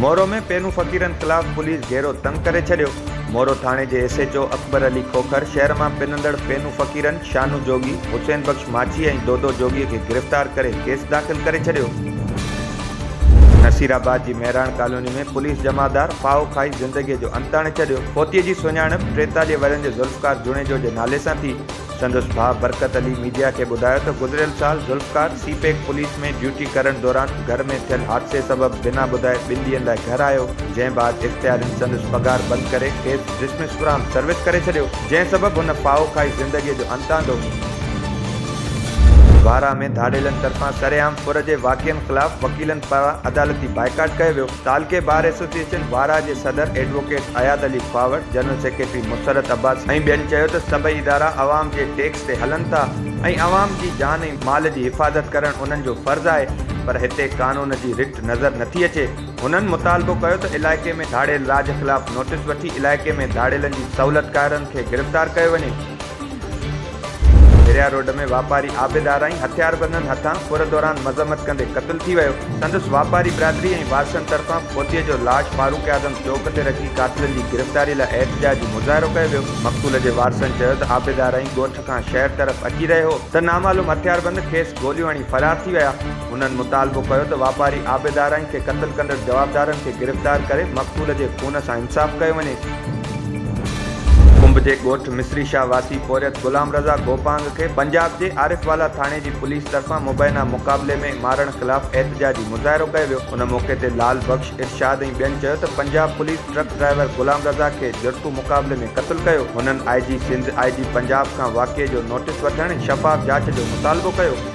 मोरो में पेनू फ़क़ीरनि ख़िलाफ़ पुलिस घेरो तंग करे छॾियो। मोरो थाणे जे SHO अकबर अली खोखर शहर में पिनंदड़ पेनू फ़क़ीरनि शानू जोगी, हुसैन बख्श माछी और दोदो जोगी के गिरफ्तार करे केस दाख़िल करे छॾियो। नसीराबाद की मेहरान कॉलोनी में पुलिस जमादार फाओ खाई जिंदगी जो अंत आणे छॾियो। फोतीअ जी सुञाणप 43 वरनि जे ज़ुल्फ़कार जुणेजो जे नाले सां थी। संदसि भाउ बरकत अली मीडिया के ॿुधायो त गुज़िरियल साल ज़ुल्फ़कार सीपेक पुलिस में ड्यूटी करण दौरान घर में थियल हादसे सबब बिना ॿुधाए 2 ॾींहनि लाइ घर आयो, जंहिं बाद इख़्तियारियुनि संदसि पगार बंद करे केस डिसमिस फ्राम सर्विस करे छॾियो, जंहिं सबब हुन फाओ खाई ज़िंदगी जो अंत आंदो। वारा में धाड़ेलन तरफा सरेआम फुर के वाक़ियन खिलाफ वकीलन पारां अदालती बाइकाट किया वियो। तालके बार एसोसिएशन वारा के सदर advocate Ayad Ali फावर, general secretary Musarrat Abbas ऐं ॿियनि चयो त सभई इदारा आवाम के टैक्स ते हलन था ऐं आवाम की जान ऐं माल की हिफाजत करण उन्हनि जो फर्ज़ है, पर हिते कानून की रिट नज़र नथी अचे। उन्हनि मुतालबो कयो त इलाइक़े में धाड़ेल राज खिलाफ नोटिस वठी इलाइक़े में धाड़ेलन की सहूलतकारनि के गिरफ्तार किया वञे। हिरिया रोड में वापारी आबिद आराई हथियारबंदनि हथां फुर दौरान मज़म्मत कंदे क़त्ल थी वियो। संदसि वापारी बिरादरी ऐं वारसनि तरफां फोतीअ जो लाश फारूक आज़म चौक ते रखी कातिलनि की गिरफ्तारी लाइ एहतजाजी मुज़ाहिरो कयो वियो। मक़तूल जे वारसनि चयो त आबिद आराई ॻोठ खां शहर तरफ़ अची रहियो हो त नामालूम हथियारबंद खेसि गोलियूं हणी फरार थी विया। उन्हनि मुतालबो कयो त वापारी आबिद आराई खे क़त्ल कंदड़ जवाबदारनि खे गिरफ्तार करे मक़तूल जे खून सां इंसाफ़ कयो वञे। कुंभ के ॻोठ मिस्री शाह वासी पोरियत गुलाम रज़ा गोपांग के पंजाब के आरिफवाला थाने की पुलिस तरफा मुबैना मुकाबले में मारण खिलाफ एहतजाजी मुज़ाहिरो किया वियो। उन मौके ते लाल बख्श इरशाद ऐं ॿियनि चयो त पंजाब पुलिस ट्रक ड्राइवर गुलाम रज़ा के जुर्तू मुकाबले में क़त्ल कयो। उन्हनि IG सिंध IG पंजाब का वाक़े जो नोटिस वठण शफ़ाफ जांच जो मुतालबो कयो।